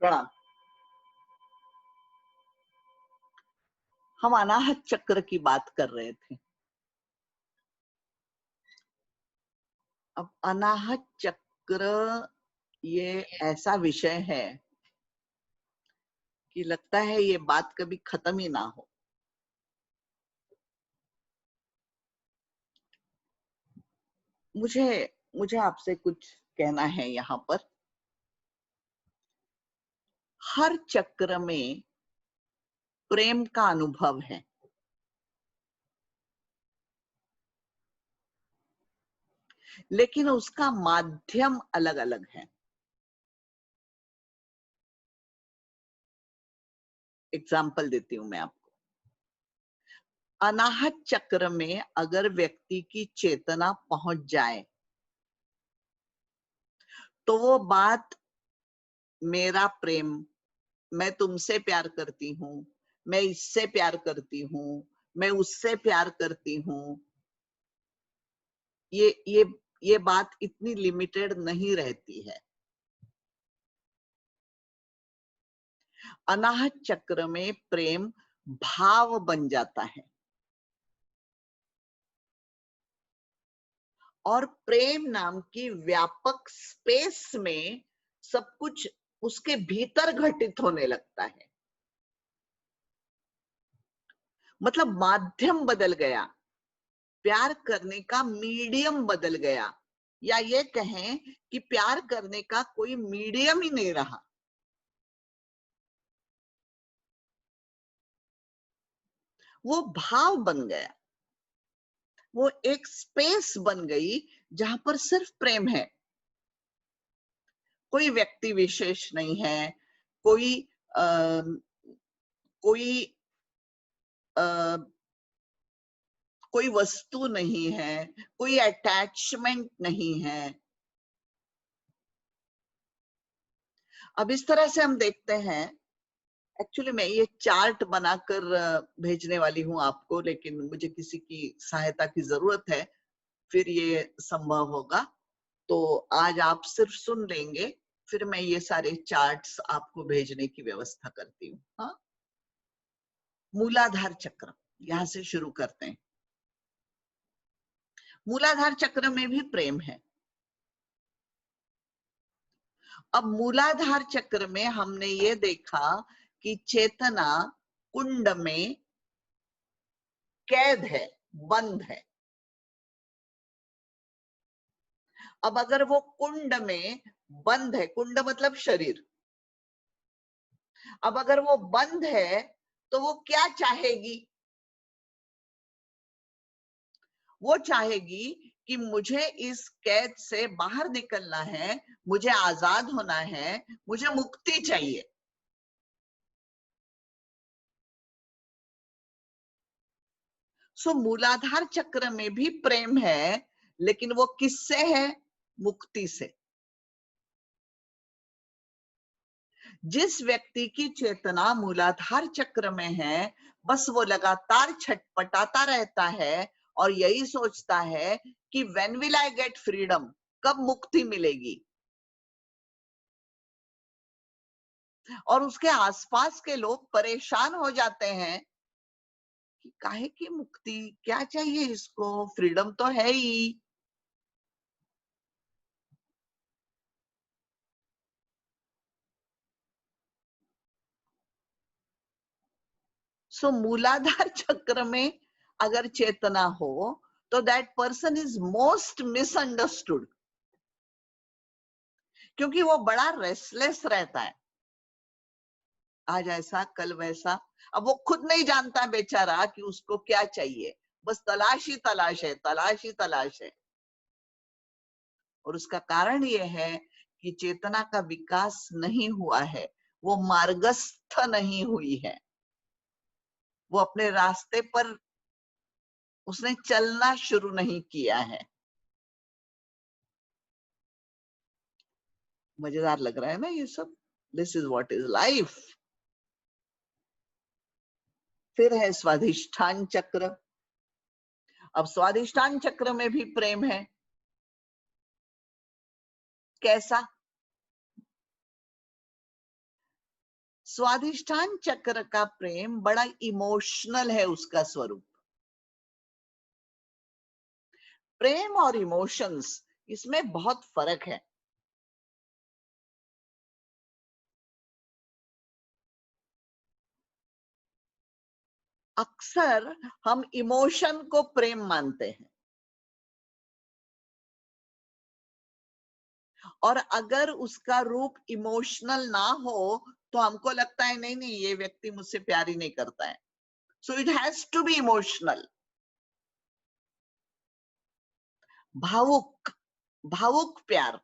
प्रणाम। हम अनाहत चक्र की बात कर रहे थे। अब अनाहत चक्र ये ऐसा विषय है कि लगता है ये बात कभी खत्म ही ना हो। मुझे मुझे आपसे कुछ कहना है यहाँ पर। हर चक्र में प्रेम का अनुभव है, लेकिन उसका माध्यम अलग अलग है। एग्जाम्पल देती हूं मैं आपको। अनाहत चक्र में अगर व्यक्ति की चेतना पहुंच जाए तो वो बात मेरा प्रेम, मैं तुमसे प्यार करती हूँ, मैं इससे प्यार करती हूँ, मैं उससे प्यार करती हूँ, ये ये ये बात इतनी लिमिटेड नहीं रहती है। अनाहत चक्र में प्रेम भाव बन जाता है और प्रेम नाम की व्यापक स्पेस में सब कुछ उसके भीतर घटित होने लगता है। मतलब माध्यम बदल गया, प्यार करने का मीडियम बदल गया, या ये कहें कि प्यार करने का कोई मीडियम ही नहीं रहा। वो भाव बन गया, वो एक स्पेस बन गई जहां पर सिर्फ प्रेम है। कोई व्यक्ति विशेष नहीं है, कोई आ, कोई आ, कोई वस्तु नहीं है, कोई अटैचमेंट नहीं है। अब इस तरह से हम देखते हैं। एक्चुअली मैं ये चार्ट बनाकर भेजने वाली हूं आपको, लेकिन मुझे किसी की सहायता की जरूरत है, फिर ये संभव होगा। तो आज आप सिर्फ सुन लेंगे, फिर मैं ये सारे चार्ट्स आपको भेजने की व्यवस्था करती हूँ। हाँ, मूलाधार चक्र, यहां से शुरू करते हैं। मूलाधार चक्र में भी प्रेम है। अब मूलाधार चक्र में हमने ये देखा कि चेतना कुंड में कैद है, बंद है। अब अगर वो कुंड में बंद है, कुंड मतलब शरीर, अब अगर वो बंद है तो वो क्या चाहेगी? वो चाहेगी कि मुझे इस कैद से बाहर निकलना है, मुझे आजाद होना है, मुझे मुक्ति चाहिए। सो मूलाधार चक्र में भी प्रेम है, लेकिन वो किससे है? मुक्ति से। जिस व्यक्ति की चेतना मूलाधार चक्र में है, बस वो लगातार छटपटाता रहता है और यही सोचता है कि when will I get freedom, कब मुक्ति मिलेगी। और उसके आसपास के लोग परेशान हो जाते हैं कि काहे की मुक्ति, क्या चाहिए इसको, फ्रीडम तो है ही। सो मूलाधार चक्र में अगर चेतना हो तो that person is most misunderstood, क्योंकि वो बड़ा रेस्टलेस रहता है। आज ऐसा कल वैसा। अब वो खुद नहीं जानता बेचारा कि उसको क्या चाहिए, बस तलाश ही तलाश है, तलाश ही तलाश है। और उसका कारण ये है कि चेतना का विकास नहीं हुआ है, वो मार्गस्थ नहीं हुई है, वो अपने रास्ते पर उसने चलना शुरू नहीं किया है। मजेदार लग रहा है ना ये सब? This is what is life. फिर है स्वाधिष्ठान चक्र। अब स्वाधिष्ठान चक्र में भी प्रेम है। कैसा? स्वाधिष्ठान चक्र का प्रेम बड़ा इमोशनल है, उसका स्वरूप। प्रेम और इमोशंस, इसमें बहुत फर्क है। अक्सर हम इमोशन को प्रेम मानते हैं, और अगर उसका रूप इमोशनल ना हो तो हमको लगता है नहीं नहीं, ये व्यक्ति मुझसे प्यार ही नहीं करता है। So it has to be emotional. भावुक, भावुक प्यार।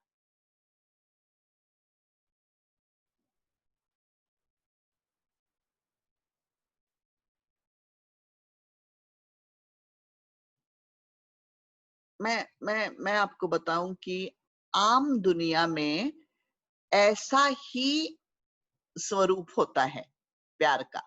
मैं आपको बताऊं कि आम दुनिया में ऐसा ही स्वरूप होता है प्यार का।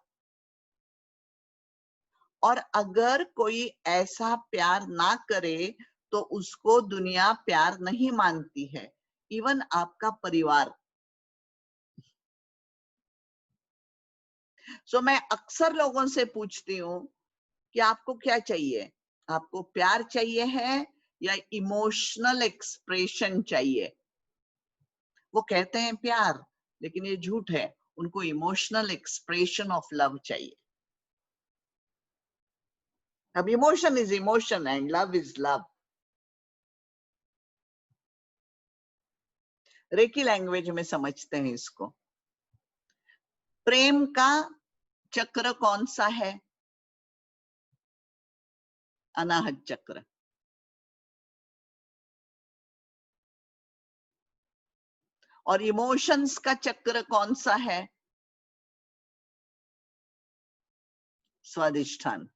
और अगर कोई ऐसा प्यार ना करे तो उसको दुनिया प्यार नहीं मानती है, इवन आपका परिवार। सो मैं अक्सर लोगों से पूछती हूँ कि आपको क्या चाहिए, आपको प्यार चाहिए है या इमोशनल एक्सप्रेशन चाहिए? वो कहते हैं प्यार, लेकिन ये झूठ है, उनको इमोशनल एक्सप्रेशन ऑफ लव चाहिए। अब emotion is emotion and love is love. Reiki language में समझते हैं इसको। प्रेम का चक्र कौन सा है? अनाहत चक्र। और इमोशंस का चक्र कौन सा है? स्वादिष्ठान।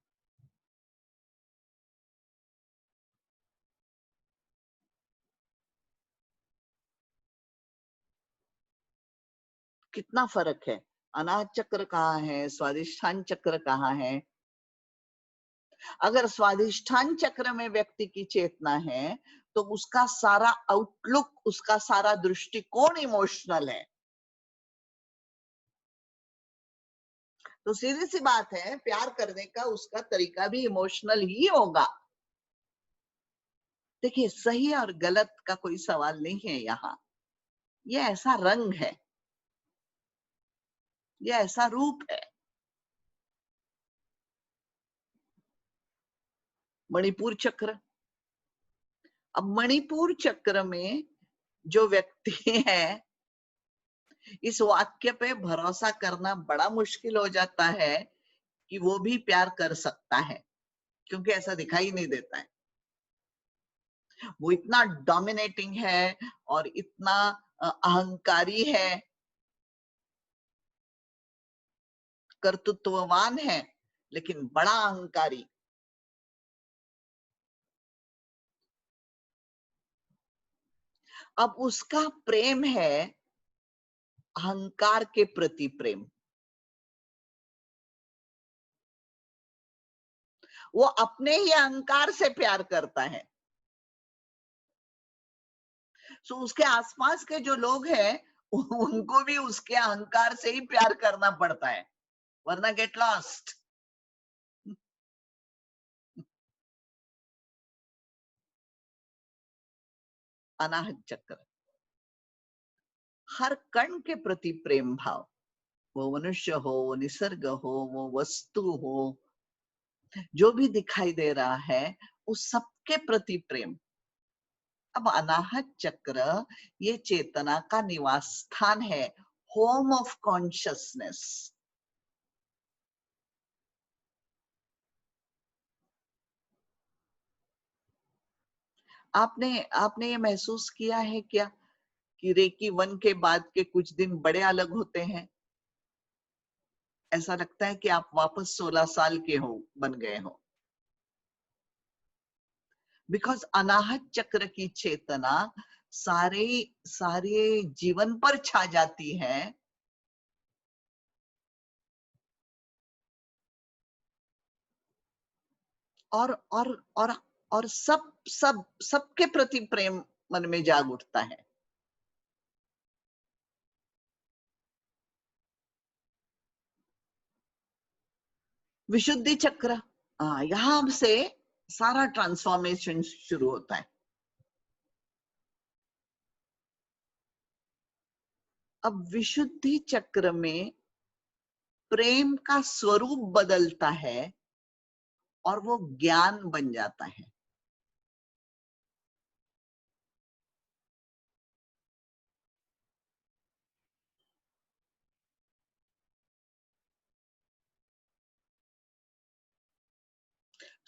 कितना फर्क है, अनाहत चक्र कहाँ है, स्वादिष्ठान चक्र कहाँ है? अगर स्वादिष्ठान चक्र में व्यक्ति की चेतना है तो उसका सारा आउटलुक, उसका सारा दृष्टिकोण इमोशनल है। तो सीधी सी बात है, प्यार करने का उसका तरीका भी इमोशनल ही होगा। देखिए, सही और गलत का कोई सवाल नहीं है यहाँ। ये ऐसा रंग है, ये ऐसा रूप है। मणिपुर चक्र। अब मणिपुर चक्र में जो व्यक्ति है, इस वाक्य पे भरोसा करना बड़ा मुश्किल हो जाता है कि वो भी प्यार कर सकता है, क्योंकि ऐसा दिखाई नहीं देता है। वो इतना डोमिनेटिंग है और इतना अहंकारी है, कर्तृत्ववान है, लेकिन बड़ा अहंकारी। अब उसका प्रेम है अहंकार के प्रति प्रेम। वो अपने ही अहंकार से प्यार करता है। सो उसके आसपास के जो लोग हैं उनको भी उसके अहंकार से ही प्यार करना पड़ता है, वरना गेट लॉस्ट। अनाहत चक्र। हर कण के प्रति प्रेम भाव, वो मनुष्य हो, वो निसर्ग हो, वो वस्तु हो, जो भी दिखाई दे रहा है, उस सबके प्रति प्रेम। अब अनाहत चक्र ये चेतना का निवास स्थान है, होम ऑफ कॉन्शियसनेस। आपने आपने ये महसूस किया है क्या कि रेकी 1 के बाद के कुछ दिन बड़े अलग होते हैं? ऐसा लगता है कि आप वापस 16 साल के हो, बन गए हो। बिकॉज अनाहत चक्र की चेतना सारे सारे जीवन पर छा जाती है। और और और और सबके प्रति प्रेम मन में जाग उठता है। विशुद्धि चक्र, यहां से सारा ट्रांसफॉर्मेशन शुरू होता है। अब विशुद्धि चक्र में प्रेम का स्वरूप बदलता है और वो ज्ञान बन जाता है।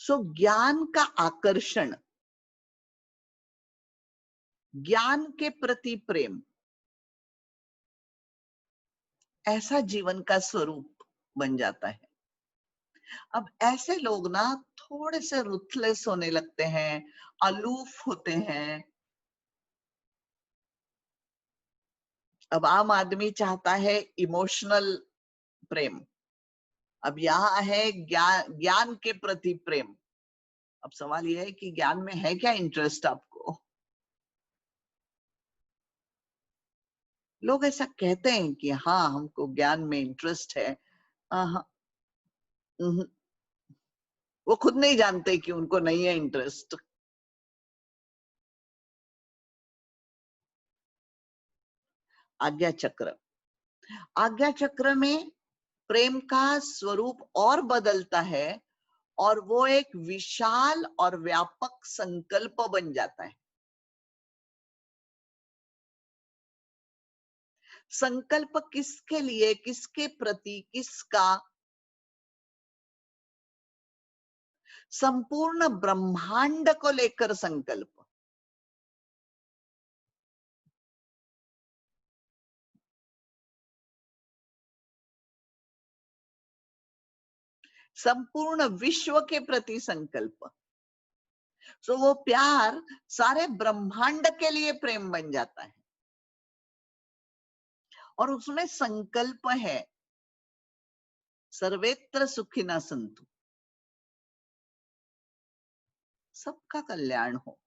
सो ज्ञान का आकर्षण, ज्ञान के प्रति प्रेम, ऐसा जीवन का स्वरूप बन जाता है। अब ऐसे लोग ना थोड़े से रुथलेस होने लगते हैं, अलूफ होते हैं। अब आम आदमी चाहता है इमोशनल प्रेम, अब यहाँ है ज्ञान, ज्ञान के प्रति प्रेम। अब सवाल यह है कि ज्ञान में है क्या इंटरेस्ट आपको? लोग ऐसा कहते हैं कि हाँ हमको ज्ञान में इंटरेस्ट है, हाँ, वो खुद नहीं जानते कि उनको नहीं है इंटरेस्ट। आज्ञा चक्र, आज्ञा चक्र में प्रेम का स्वरूप और बदलता है और वो एक विशाल और व्यापक संकल्प बन जाता है। संकल्प किसके लिए, किसके प्रति, किसका? संपूर्ण ब्रह्मांड को लेकर संकल्प। संपूर्ण विश्व के प्रति संकल्प। सो वो प्यार सारे ब्रह्मांड के लिए प्रेम बन जाता है और उसमें संकल्प है सर्वेत्र सुखिनः सन्तु, सबका कल्याण हो।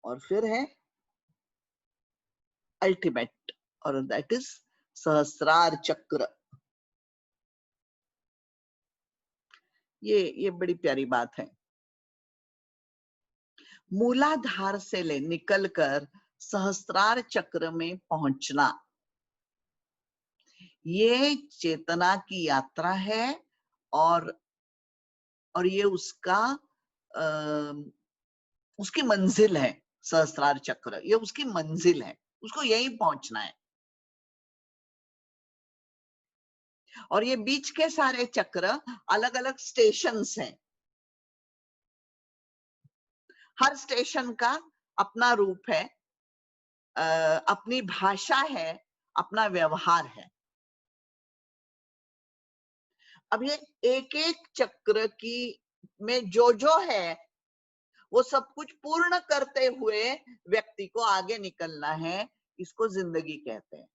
और फिर है अल्टीमेट, और दैट इज सहस्रार चक्र। ये बड़ी प्यारी बात है। मूलाधार से ले निकलकर सहस्रार चक्र में पहुंचना, ये चेतना की यात्रा है और ये उसका उसकी मंजिल है। सहस्रार चक्र ये उसकी मंजिल है, उसको यही पहुंचना है। और ये बीच के सारे चक्र अलग अलग स्टेशंस हैं, हर स्टेशन का अपना रूप है, अपनी भाषा है, अपना व्यवहार है। अब ये एक एक चक्र की में जो है वो सब कुछ पूर्ण करते हुए व्यक्ति को आगे निकलना है, इसको जिंदगी कहते हैं।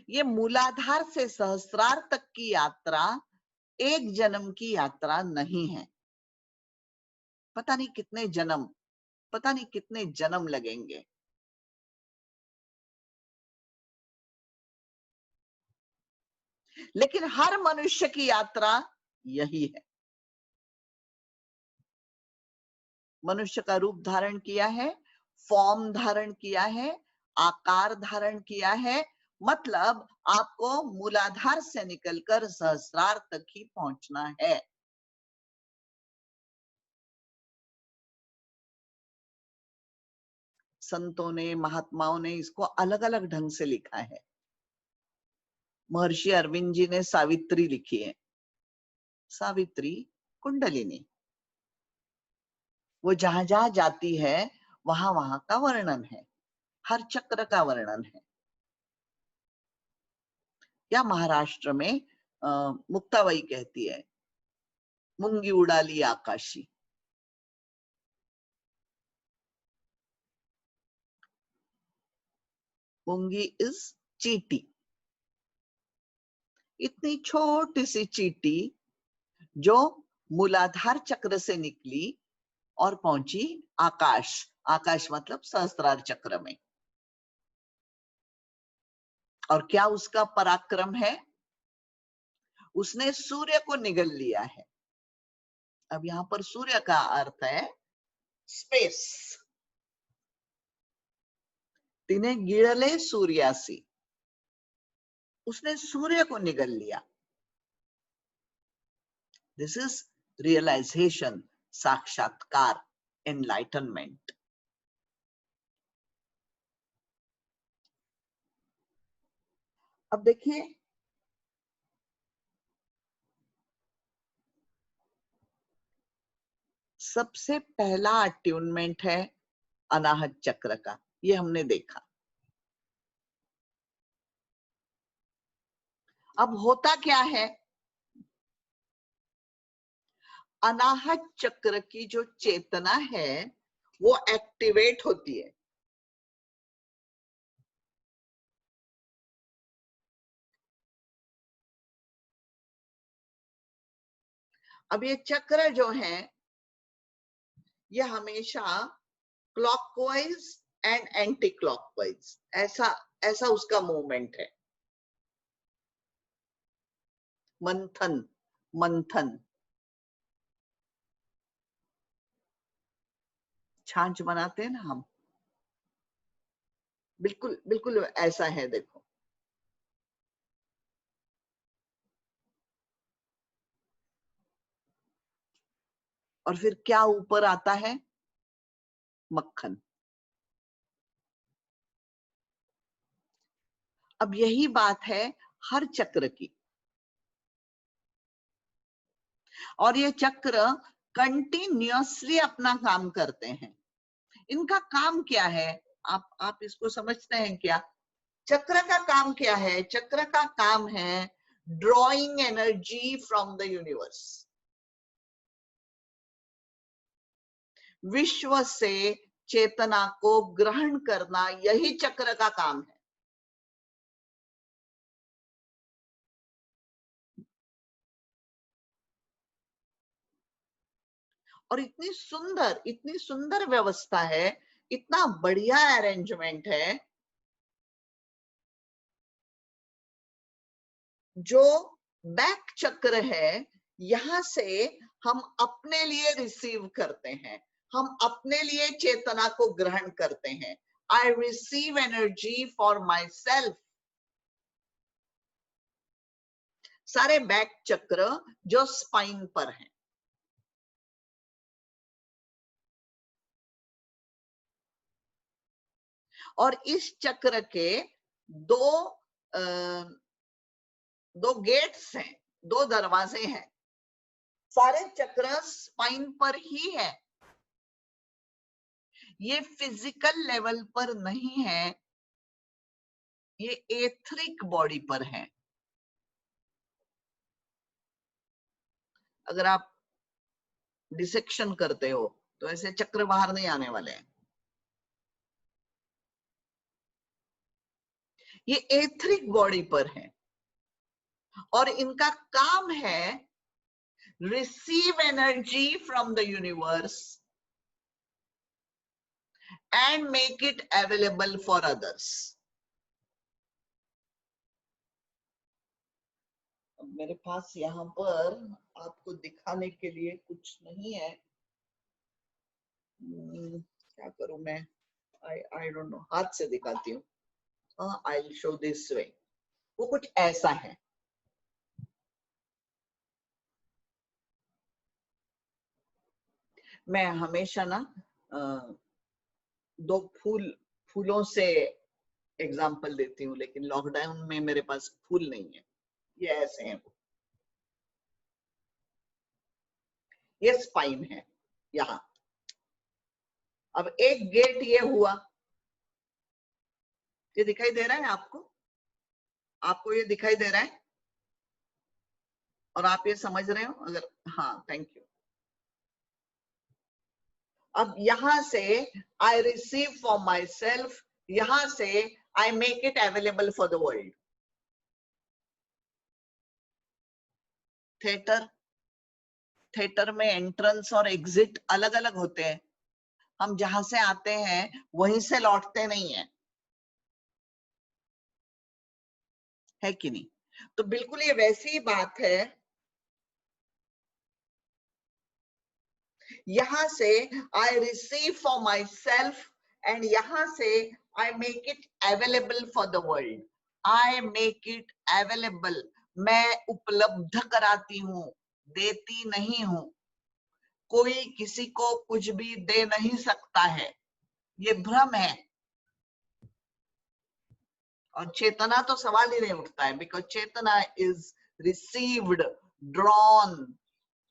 ये मूलाधार से सहस्रार तक की यात्रा एक जन्म की यात्रा नहीं है, पता नहीं कितने जन्म, पता नहीं कितने जन्म लगेंगे। लेकिन हर मनुष्य की यात्रा यही है। मनुष्य का रूप धारण किया है, फॉर्म धारण किया है, आकार धारण किया है, मतलब आपको मूलाधार से निकलकर सहस्रार तक ही पहुंचना है। संतों ने, महात्माओं ने इसको अलग अलग ढंग से लिखा है। महर्षि अरविंद जी ने सावित्री लिखी है, सावित्री कुंडलिनी, वो जहां जहां जाती है वहां वहां का वर्णन है, हर चक्र का वर्णन है। या महाराष्ट्र में मुक्ताबाई कहती है, मुंगी उडाली आकाशी। मुंगी इज चीटी, इतनी छोटी सी चीटी जो मूलाधार चक्र से निकली और पहुंची आकाश। आकाश मतलब सहस्त्रार चक्र में। और क्या उसका पराक्रम है? उसने सूर्य को निगल लिया है। अब यहां पर सूर्य का अर्थ है स्पेस। तिने गिळले सूर्यासी, उसने सूर्य को निगल लिया। दिस इज रियलाइजेशन, साक्षात्कार, एनलाइटनमेंट। अब देखिए, सबसे पहला अट्यूनमेंट है अनाहत चक्र का, ये हमने देखा। अब होता क्या है, अनाहत चक्र की जो चेतना है वो एक्टिवेट होती है। अब ये चक्र जो है ये हमेशा क्लॉकवाइज एंड एंटी क्लॉकवाइज ऐसा ऐसा उसका मूवमेंट है। मंथन मंथन, छाछ बनाते हैं ना हम, बिल्कुल बिल्कुल ऐसा है। देखो, और फिर क्या ऊपर आता है? मक्खन। अब यही बात है हर चक्र की। और ये चक्र कंटिन्यूअसली अपना काम करते हैं। इनका काम क्या है? आप इसको समझते हैं क्या? चक्र का काम क्या है? चक्र का काम है drawing energy from the universe. विश्व से चेतना को ग्रहण करना, यही चक्र का काम है। और इतनी सुंदर व्यवस्था है, इतना बढ़िया अरेंजमेंट है। जो बैक चक्र है, यहां से हम अपने लिए रिसीव करते हैं, हम अपने लिए चेतना को ग्रहण करते हैं। I receive energy for my self. सारे बैक चक्र जो स्पाइन पर हैं। और इस चक्र के दो दो गेट्स हैं, दो दरवाजे हैं। सारे चक्र स्पाइन पर ही है। ये फिजिकल लेवल पर नहीं है, ये एथरिक बॉडी पर है। अगर आप डिसेक्शन करते हो तो ऐसे चक्र बाहर नहीं आने वाले हैं। ये एथरिक बॉडी पर है और इनका काम है receive energy from the universe and make it available for others. मेरे पास यहाँ पर आपको दिखाने के लिए कुछ नहीं है। क्या करूं मैं? आई डोंट नो, हाथ से दिखाती हूँ। I will show this way. वो कुछ ऐसा है। मैं हमेशा ना दो फूलों से एग्जाम्पल देती हूँ, लेकिन लॉकडाउन में मेरे पास फूल नहीं है। ये ऐसे हैं, ये स्पाइन है यहाँ। अब एक गेट ये हुआ, ये दिखाई दे रहा है आपको? आपको ये दिखाई दे रहा है और आप ये समझ रहे हो? अगर हाँ, थैंक यू। अब यहां से I receive for my self, यहां से आई make it available for the world. Theatre, theatre में एंट्रेंस और एग्जिट अलग अलग होते हैं। हम जहां से आते हैं वहीं से लौटते नहीं है कि नहीं? तो बिल्कुल ये वैसी ही बात है। यहां से I receive for my self and यहां से आई make it available for the world. I make it available, मैं उपलब्ध कराती हूँ, देती नहीं हूं। कोई किसी को कुछ भी दे नहीं सकता है, ये भ्रम है। और चेतना तो सवाल ही नहीं उठता है, बिकॉज चेतना is received, drawn,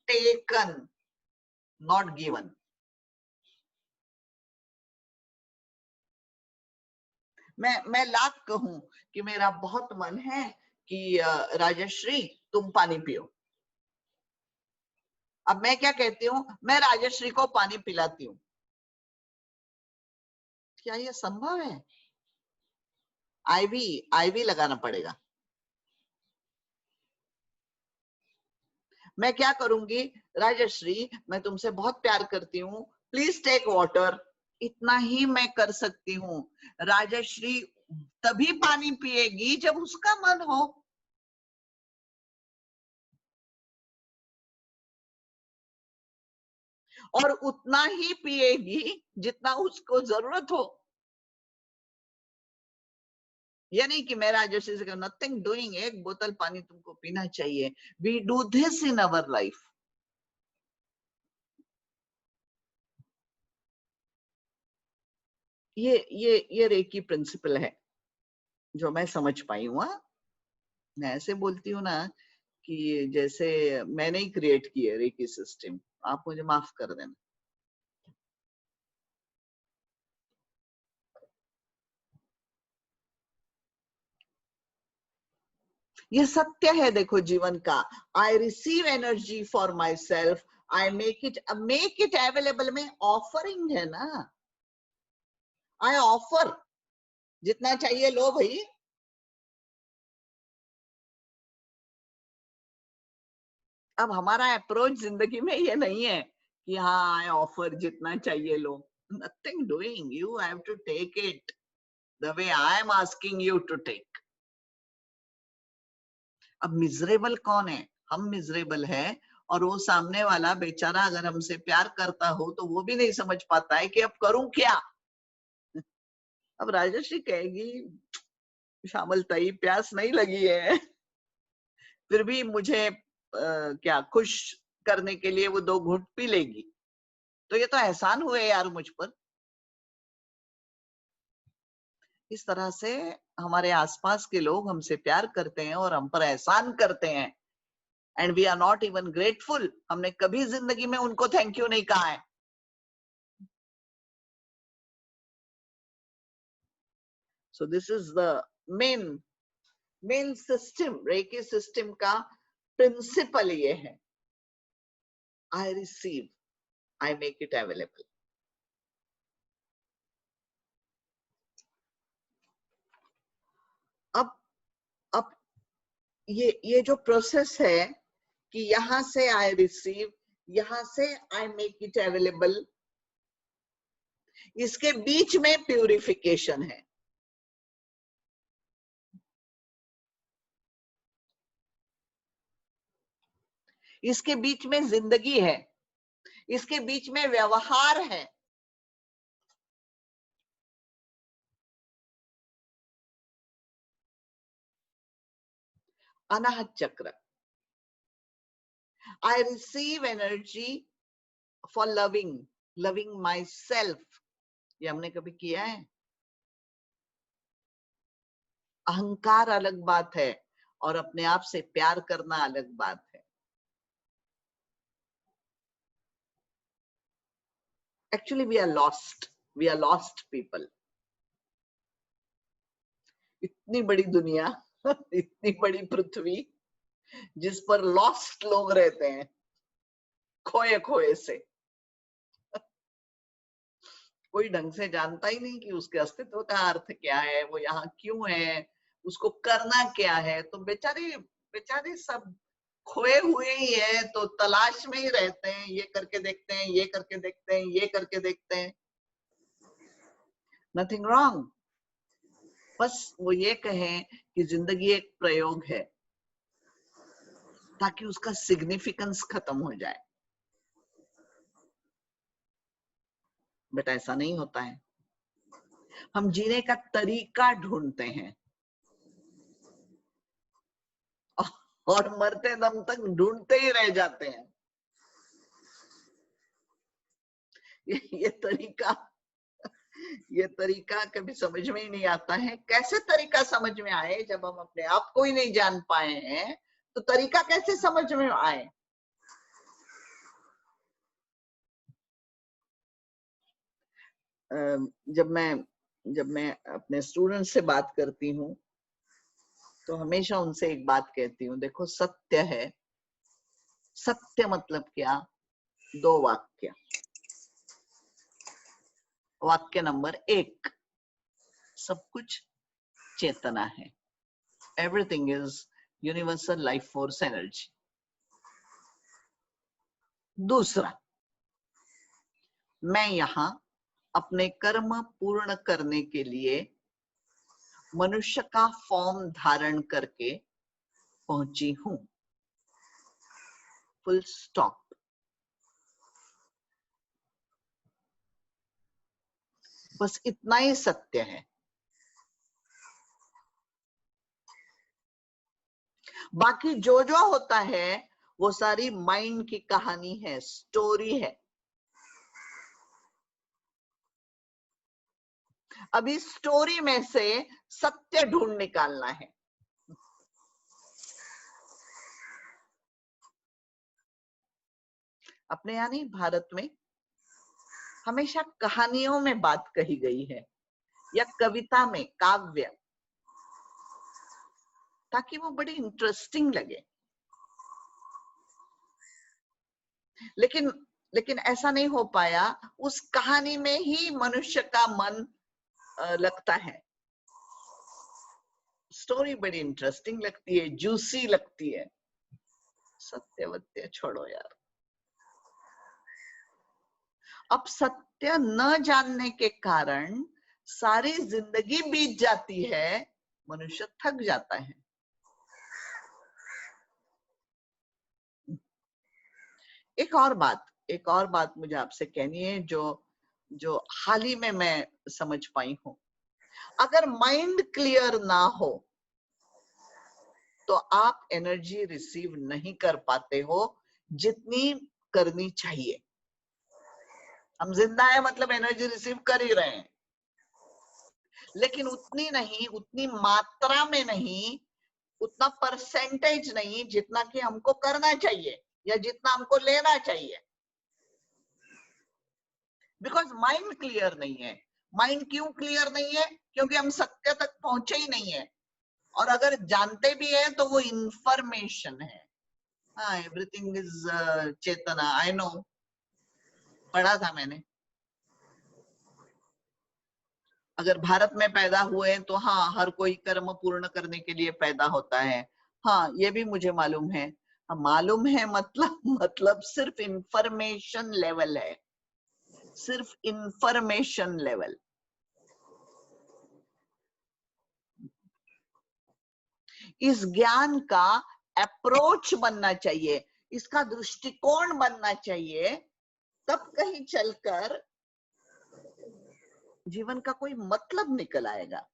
taken, not given. मैं लाख कहूं कि मेरा बहुत मन है कि राजश्री तुम पानी पियो। अब मैं क्या कहती हूँ, मैं राजश्री को पानी पिलाती हूँ। क्या ये संभव है? आईवी लगाना पड़ेगा। मैं क्या करूंगी, राजश्री मैं तुमसे बहुत प्यार करती हूँ, प्लीज टेक वाटर। इतना ही मैं कर सकती हूँ। राजश्री तभी पानी पिएगी जब उसका मन हो। और उतना ही पिएगी जितना उसको जरूरत हो। ये नहीं कि मैं राजश्री से नथिंग डूइंग, एक बोतल पानी तुमको पीना चाहिए। We do this in our life. ये रेकी प्रिंसिपल है जो मैं समझ पाई हूँ। मैं ऐसे बोलती हूँ ना कि जैसे मैंने ही क्रिएट की है रेकी सिस्टम, आप मुझे माफ कर देना। ये सत्य है देखो जीवन का। I receive energy for my self, I make it available में ऑफरिंग है ना। आई ऑफर, जितना चाहिए लो भाई। अब हमारा अप्रोच जिंदगी में ये नहीं है कि हाँ आई ऑफर, जितना चाहिए लो। Nothing doing, you have to take it the way I am asking you to take. अब मिजरेबल कौन है? हम मिजरेबल है। और वो सामने वाला बेचारा अगर हमसे प्यार करता हो तो वो भी नहीं समझ पाता है कि अब करूं क्या। अब राजश्री कहेगी श्यामल ताई प्यास नहीं लगी है, फिर भी मुझे क्या खुश करने के लिए वो 2 घूंट पी लेगी। तो ये तो एहसान हुए यार मुझ पर। इस तरह से हमारे आसपास के लोग हमसे प्यार करते हैं और हम पर एहसान करते हैं, and we are not even grateful. हमने कभी जिंदगी में उनको थैंक यू नहीं कहा है। So this is the main system, reiki system का प्रिंसिपल ये है, I receive, I make it available. अब ये जो प्रोसेस है कि यहां से आई रिसीव, यहां से आई मेक इट अवेलेबल, इसके बीच में प्यूरिफिकेशन है। इसके बीच में जिंदगी है, इसके बीच में व्यवहार है। अनाहत चक्र। I receive energy for loving my self. ये हमने कभी किया है? अहंकार अलग बात है और अपने आप से प्यार करना अलग बात है। Actually we are lost people. इतनी बड़ी दुनिया इतनी बड़ी पृथ्वी जिस पर लॉस्ट लोग रहते हैं, खोए खोए से। कोई ढंग से जानता ही नहीं कि उसके अस्तित्व का अर्थ क्या है, वो यहाँ क्यों है, उसको करना क्या है। तो बेचारे बेचारे सब खोए हुए ही है तो तलाश में ही रहते हैं, ये करके देखते हैं, ये करके देखते हैं, ये करके देखते हैं। Nothing wrong. बस वो ये कहें कि जिंदगी एक प्रयोग है, ताकि उसका सिग्निफिकेंस खत्म हो जाए। बट ऐसा नहीं होता है। हम जीने का तरीका ढूंढते हैं और मरते दम तक ढूंढते ही रह जाते हैं। ये तरीका कभी समझ में ही नहीं आता है। कैसे तरीका समझ में आए जब हम अपने आप को ही नहीं जान पाए हैं, तो तरीका कैसे समझ में आए? जब मैं अपने स्टूडेंट से बात करती हूँ तो हमेशा उनसे एक बात कहती हूँ, देखो सत्य है। सत्य मतलब क्या? 2 वाक्य। वाक्य नंबर 1, सब कुछ चेतना है। Everything is universal life force energy. दूसरा, मैं यहाँ अपने कर्म पूर्ण करने के लिए मनुष्य का फॉर्म धारण करके पहुंची हूं। Full stop. बस इतना ही सत्य है। बाकी जो जो होता है वो सारी माइंड की कहानी है, स्टोरी है। अभी स्टोरी में से सत्य ढूंढ निकालना है। अपने यहाँ नहीं, भारत में हमेशा कहानियों में बात कही गई है, या कविता में, काव्य, ताकि वो बड़ी इंटरेस्टिंग लगे। लेकिन लेकिन ऐसा नहीं हो पाया। उस कहानी में ही मनुष्य का मन लगता है। स्टोरी बड़ी इंटरेस्टिंग लगती है, जूसी लगती है। सत्यवत्य छोड़ो यार। अब सत्य न जानने के कारण सारी जिंदगी बीत जाती है, मनुष्य थक जाता है। एक और बात मुझे आपसे कहनी है, जो जो हाल ही में मैं समझ पाई हूं। अगर माइंड क्लियर ना हो तो आप एनर्जी रिसीव नहीं कर पाते हो जितनी करनी चाहिए। हम जिंदा है मतलब एनर्जी रिसीव कर ही रहे हैं, लेकिन उतनी नहीं, उतनी मात्रा में नहीं, उतना परसेंटेज नहीं जितना कि हमको करना चाहिए या जितना हमको लेना चाहिए। बिकॉज माइंड क्लियर नहीं है। माइंड क्यों क्लियर नहीं है? क्योंकि हम सत्य तक पहुंचे ही नहीं है। और अगर जानते भी है तो वो इंफॉर्मेशन है। हाँ, एवरीथिंग इज चेतना। आई नो, पढ़ा था मैंने। अगर भारत में पैदा हुए तो हाँ, हर कोई कर्म पूर्ण करने के लिए पैदा होता है। हाँ, ये भी मुझे मालूम है। हाँ, मालूम है मतलब सिर्फ इंफॉर्मेशन लेवल है, सिर्फ इंफॉर्मेशन लेवल। इस ज्ञान का अप्रोच बनना चाहिए, इसका दृष्टिकोण बनना चाहिए, तब कहीं चलकर जीवन का कोई मतलब निकल आएगा।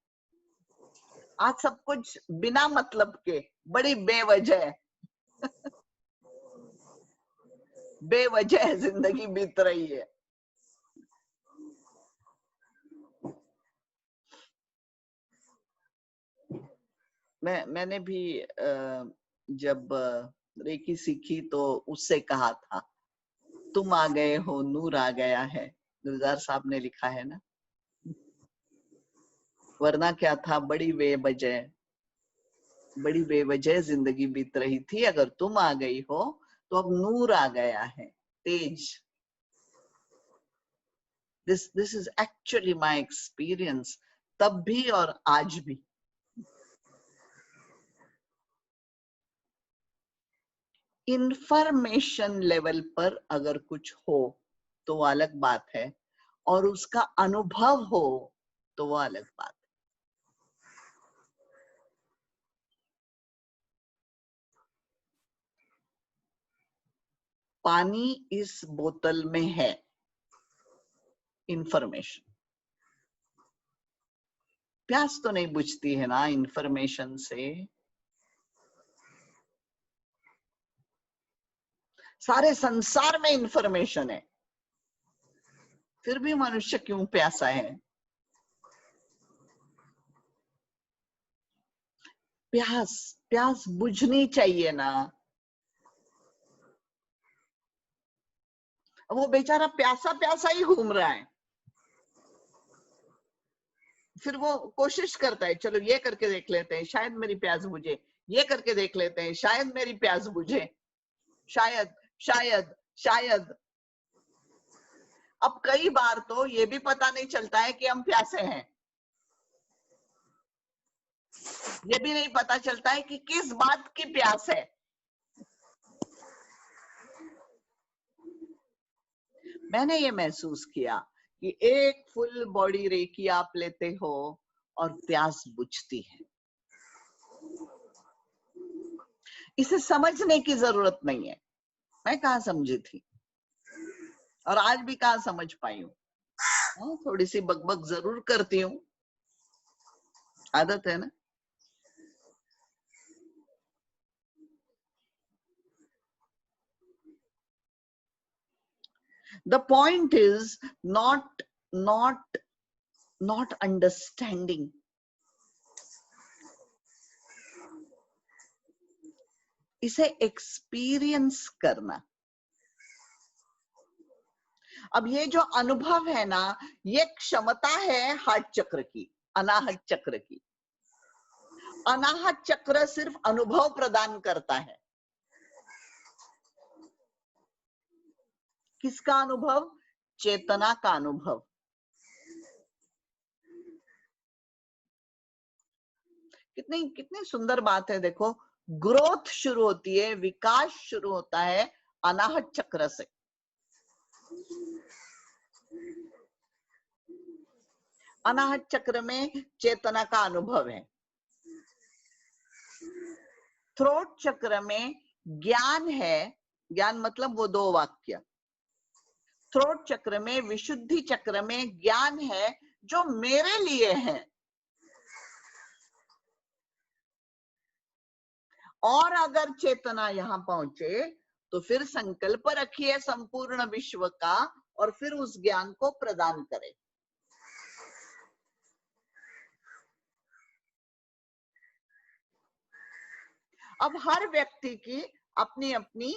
आज सब कुछ बिना मतलब के, बड़ी बेवजह बेवजह जिंदगी बीत रही है। मैंने भी जब रेकी सीखी तो उससे कहा था, तुम आ गए हो, नूर आ गया है। गुलजार साहब ने लिखा है ना। वरना क्या था, बड़ी बेवजह जिंदगी बीत रही थी। अगर तुम आ गई हो तो अब नूर आ गया है, तेज। This is actually my experience, तब भी और आज भी। इंफॉर्मेशन लेवल पर अगर कुछ हो तो वो अलग बात है, और उसका अनुभव हो तो वो अलग बात है। पानी इस बोतल में है, इंफॉर्मेशन। प्यास तो नहीं बुझती है ना इंफॉर्मेशन से। सारे संसार में इंफॉर्मेशन है, फिर भी मनुष्य क्यों प्यासा है? प्यास प्यास बुझनी चाहिए ना। वो बेचारा प्यासा प्यासा ही घूम रहा है, फिर वो कोशिश करता है, चलो ये करके देख लेते हैं शायद मेरी प्यास बुझे, ये करके देख लेते हैं शायद मेरी प्यास बुझे, शायद शायद शायद। अब कई बार तो ये भी पता नहीं चलता है कि हम प्यासे हैं, ये भी नहीं पता चलता है कि किस बात की प्यास है। मैंने ये महसूस किया कि एक फुल बॉडी रेकी आप लेते हो और प्यास बुझती है। इसे समझने की जरूरत नहीं है। मैं कहाँ समझी थी, और आज भी कहाँ समझ पाई हूँ। थोड़ी सी बकबक जरूर करती हूँ, आदत है ना। The point is not not understanding. इसे एक्सपीरियंस करना। अब ये जो अनुभव है ना, ये क्षमता है हार्ट चक्र की, अनाहत चक्र की। अनाहत चक्र सिर्फ अनुभव प्रदान करता है। किसका अनुभव? चेतना का अनुभव। कितनी कितनी सुंदर बात है, देखो। ग्रोथ शुरू होती है, विकास शुरू होता है अनाहत चक्र से। अनाहत चक्र में चेतना का अनुभव है। थ्रोट चक्र में ज्ञान है, ज्ञान मतलब वो दो वाक्य। थ्रोट चक्र में, विशुद्धि चक्र में ज्ञान है जो मेरे लिए है। और अगर चेतना यहां पहुंचे तो फिर संकल्प रखिए संपूर्ण विश्व का, और फिर उस ज्ञान को प्रदान करे। अब हर व्यक्ति की अपनी अपनी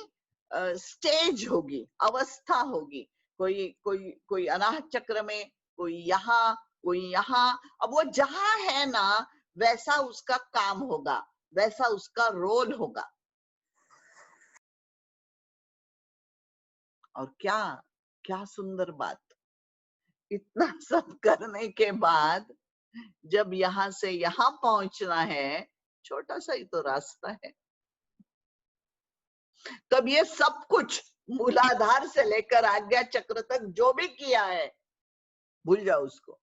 स्टेज होगी, अवस्था होगी। कोई कोई कोई अनाहत चक्र में, कोई यहाँ, कोई यहाँ। अब वो जहां है ना, वैसा उसका काम होगा, वैसा उसका रोल होगा। और क्या क्या सुंदर बात, इतना सब करने के बाद जब यहाँ से यहाँ पहुंचना है, छोटा सा ही तो रास्ता है। तब ये सब कुछ मूलाधार से लेकर आज्ञा चक्र तक जो भी किया है, भूल जाओ उसको,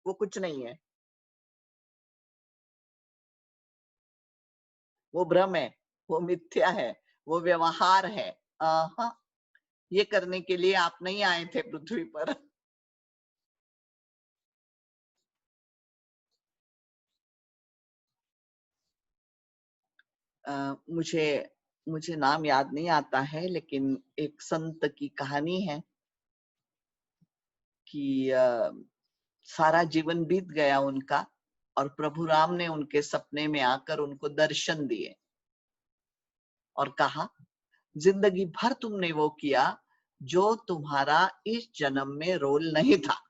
वो कुछ नहीं है, वो भ्रम है, वो मिथ्या है, वो व्यवहार है। आहा, ये करने के लिए आप नहीं आए थे पृथ्वी पर। मुझे मुझे नाम याद नहीं आता है, लेकिन एक संत की कहानी है कि सारा जीवन बीत गया उनका, और प्रभु राम ने उनके सपने में आकर उनको दर्शन दिए और कहा, जिंदगी भर तुमने वो किया जो तुम्हारा इस जन्म में रोल नहीं था।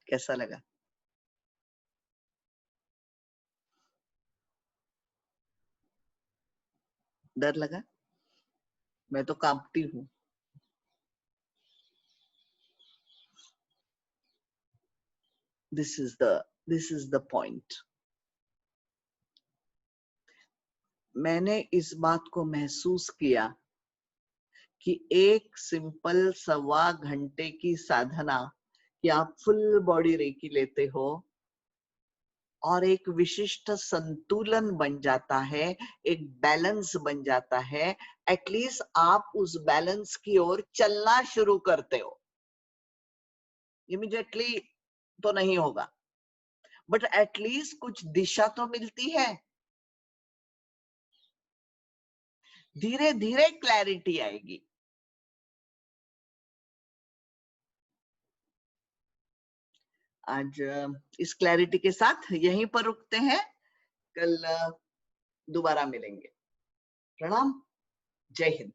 कैसा लगा? डर लगा? मैं तो कांपती हूँ। this is the point. मैंने इस बात को महसूस किया कि एक सिंपल 1.25 घंटे की साधना कि आप फुल बॉडी रेकी लेते हो और एक विशिष्ट संतुलन बन जाता है, एक बैलेंस बन जाता है, एटलीस्ट आप उस बैलेंस की ओर चलना शुरू करते हो। इमीडिएटली तो नहीं होगा, बट एटलीस्ट कुछ दिशा तो मिलती है, धीरे धीरे क्लैरिटी आएगी। आज इस क्लैरिटी के साथ यहीं पर रुकते हैं, कल दोबारा मिलेंगे। प्रणाम, जय हिंद।